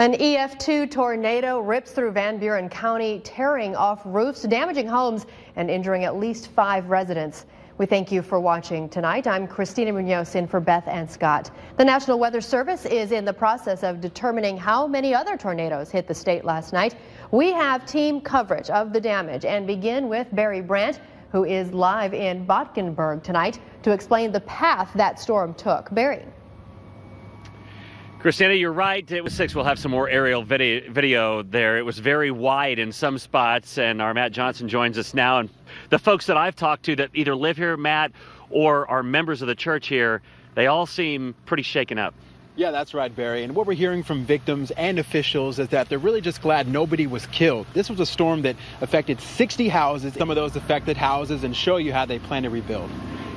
An EF2 tornado rips through Van Buren County, tearing off roofs, damaging homes, and injuring at least 5 residents. We thank you for watching tonight. I'm Christina Munoz in for Beth and Scott. The National Weather Service is in the process of determining how many other tornadoes hit the state last night. We have team coverage of the damage and begin with Barry Brandt, who is live in Botkenberg tonight to explain the path that storm took. Barry. Christina, you're right. It was 6. We'll have some more aerial video there. It was very wide in some spots, and our Matt Johnson joins us now. And the folks that I've talked to that either live here, Matt, or are members of the church here, they all seem pretty shaken up. Yeah, that's right, Barry. And what we're hearing from victims and officials is that they're really just glad nobody was killed. This was a storm that affected 60 houses, some of those affected houses, and show you how they plan to rebuild.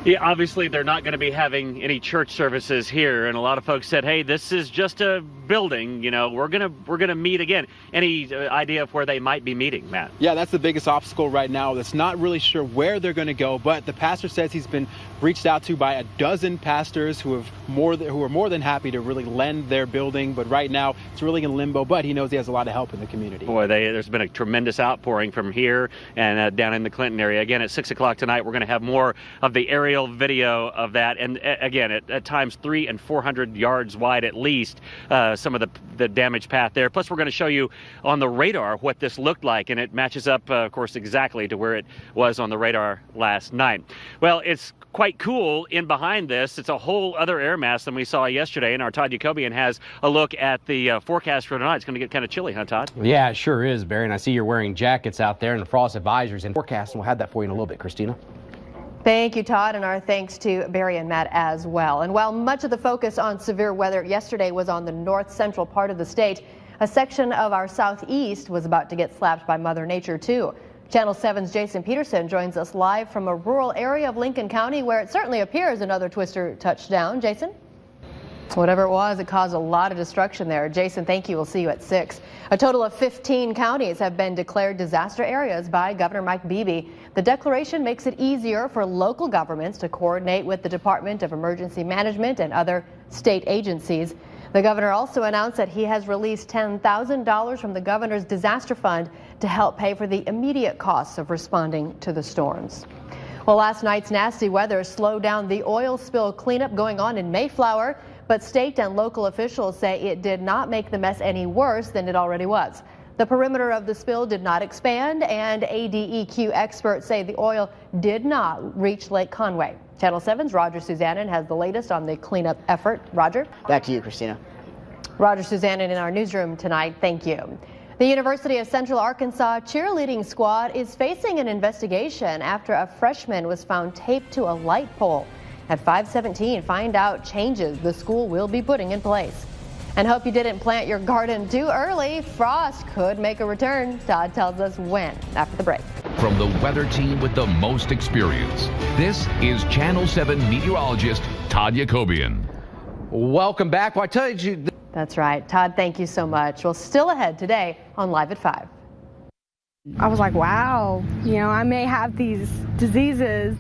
Yeah, obviously they're not going to be having any church services here, and a lot of folks said, "Hey, this is just a building. You know, we're gonna meet again." Any idea of where they might be meeting, Matt? Yeah, that's the biggest obstacle right now. That's not really sure where they're going to go, but the pastor says he's been reached out to by a dozen pastors who are more than happy to really lend their building. But right now it's really in limbo. But he knows he has a lot of help in the community. Boy, there's been a tremendous outpouring from here and down in the Clinton area. Again, at 6 o'clock tonight, we're going to have more of the aerial video of that, and again at times 300 and 400 yards wide at least, some of the damage path there. Plus we're going to show you on the radar what this looked like, and it matches up of course exactly to where it was on the radar last night. Well, it's quite cool in behind this. It's a whole other air mass than we saw yesterday, and our Todd Jacobian has a look at the forecast for tonight. It's going to get kind of chilly, huh, Todd? Yeah, it sure is, Barry, and I see you're wearing jackets out there and the frost advisories and forecast, and we'll have that for you in a little bit, Christina. Thank you, Todd, and our thanks to Barry and Matt as well. And while much of the focus on severe weather yesterday was on the north central part of the state, a section of our southeast was about to get slapped by Mother Nature too. Channel 7's Jason Peterson joins us live from a rural area of Lincoln County where it certainly appears another twister touched down. Jason? Whatever it was, it caused a lot of destruction there. Jason, thank you. We'll see you at 6. A total of 15 counties have been declared disaster areas by Governor Mike Beebe. The declaration makes it easier for local governments to coordinate with the Department of Emergency Management and other state agencies. The governor also announced that he has released $10,000 from the governor's disaster fund to help pay for the immediate costs of responding to the storms. Well, last night's nasty weather slowed down the oil spill cleanup going on in Mayflower. But state and local officials say it did not make the mess any worse than it already was. The perimeter of the spill did not expand, and ADEQ experts say the oil did not reach Lake Conway. Channel 7's Roger Suzanen has the latest on the cleanup effort. Roger? Back to you, Christina. Roger Suzanen in our newsroom tonight. Thank you. The University of Central Arkansas cheerleading squad is facing an investigation after a freshman was found taped to a light pole. At 5:17, find out changes the school will be putting in place. And hope you didn't plant your garden too early. Frost could make a return. Todd tells us when after the break. From the weather team with the most experience, this is Channel 7 meteorologist Todd Jacobian. Welcome back. Well, I tell you. That's right. Todd, thank you so much. Well, still ahead today on Live at 5. I was like, wow, I may have these diseases.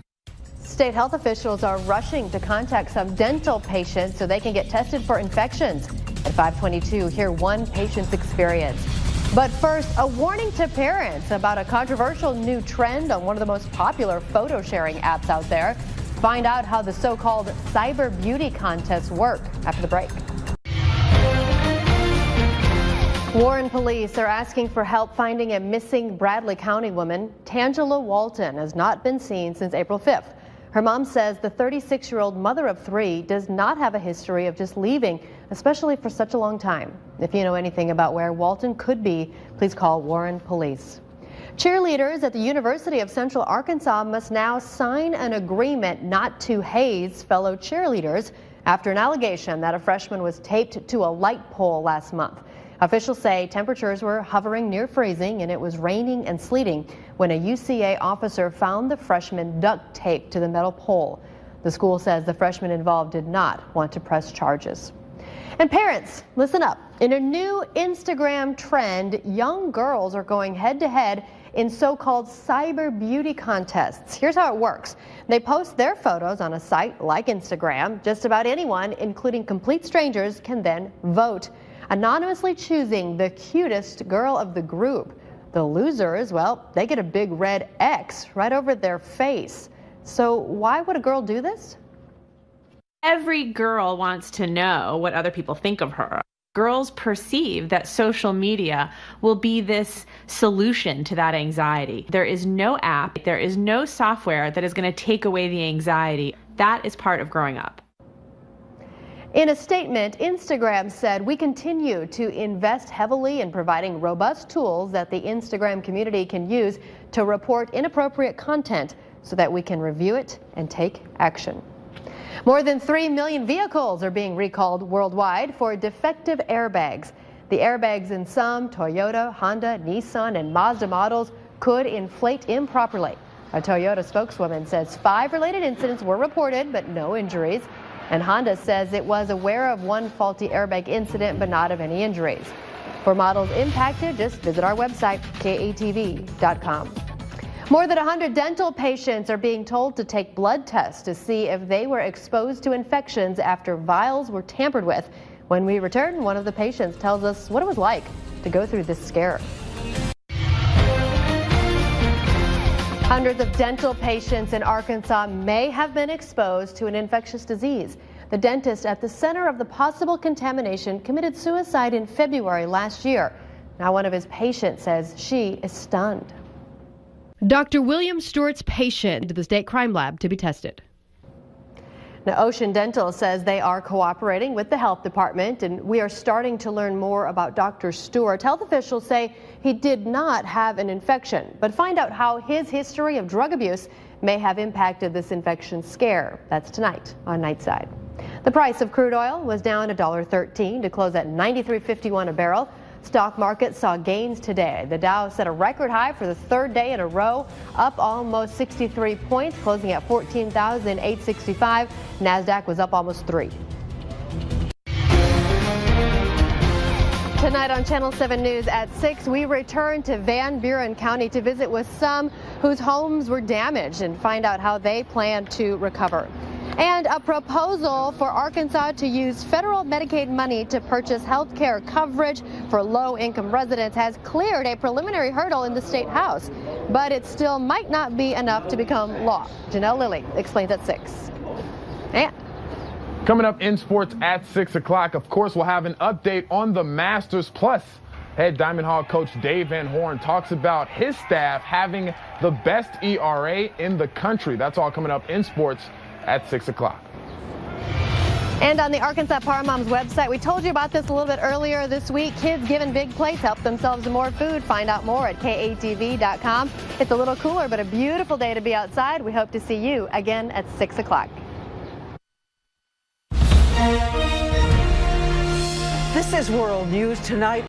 State health officials are rushing to contact some dental patients so they can get tested for infections. At 5:22, hear one patient's experience. But first, a warning to parents about a controversial new trend on one of the most popular photo sharing apps out there. Find out how the so-called cyber beauty contests work after the break. Warren police are asking for help finding a missing Bradley County woman. Tangela Walton has not been seen since April 5th. Her mom says the 36-year-old mother of 3 does not have a history of just leaving, especially for such a long time. If you know anything about where Walton could be, please call Warren Police. Cheerleaders at the University of Central Arkansas must now sign an agreement not to haze fellow cheerleaders after an allegation that a freshman was taped to a light pole last month. Officials say temperatures were hovering near freezing and it was raining and sleeting when a UCA officer found the freshman duct taped to the metal pole. The school says the freshman involved did not want to press charges. And parents, listen up. In a new Instagram trend, young girls are going head-to-head in so-called cyber beauty contests. Here's how it works. They post their photos on a site like Instagram. Just about anyone, including complete strangers, can then vote. anonymously choosing the cutest girl of the group. The losers, well, they get a big red X right over their face. So why would a girl do this? Every girl wants to know what other people think of her. Girls perceive that social media will be this solution to that anxiety. There is no app, there is no software that is going to take away the anxiety. That is part of growing up. In a statement, Instagram said, "We continue to invest heavily in providing robust tools that the Instagram community can use to report inappropriate content so that we can review it and take action." More than 3 million vehicles are being recalled worldwide for defective airbags. The airbags in some Toyota, Honda, Nissan, and Mazda models could inflate improperly. A Toyota spokeswoman says 5 related incidents were reported, but no injuries. And Honda says it was aware of one faulty airbag incident, but not of any injuries. For models impacted, just visit our website, KATV.com. More than 100 dental patients are being told to take blood tests to see if they were exposed to infections after vials were tampered with. When we return, one of the patients tells us what it was like to go through this scare. Hundreds of dental patients in Arkansas may have been exposed to an infectious disease. The dentist at the center of the possible contamination committed suicide in February last year. Now one of his patients says she is stunned. Dr. William Stewart's patient to the state crime lab to be tested. Now, Ocean Dental says they are cooperating with the health department, and we are starting to learn more about Dr. Stewart. Health officials say he did not have an infection, but find out how his history of drug abuse may have impacted this infection scare. That's tonight on Nightside. The price of crude oil was down $1.13 to close at $93.51 a barrel. Stock market saw gains today. The Dow set a record high for the third day in a row, up almost 63 points, closing at 14,865. NASDAQ was up almost 3. Tonight on Channel 7 News at 6, we return to Van Buren County to visit with some whose homes were damaged and find out how they plan to recover. And a proposal for Arkansas to use federal Medicaid money to purchase health care coverage for low-income residents has cleared a preliminary hurdle in the state house, but it still might not be enough to become law. Janelle Lilly explains at 6. And coming up in sports at 6 o'clock, of course, we'll have an update on the Masters. Plus, head Diamond Hog coach Dave Van Horn talks about his staff having the best ERA in the country. That's all coming up in sports at 6 o'clock. And on the Arkansas Power Moms website, we told you about this a little bit earlier this week. Kids given big plates help themselves to more food. Find out more at KATV.com. It's a little cooler, but a beautiful day to be outside. We hope to see you again at 6 o'clock. This is World News Tonight.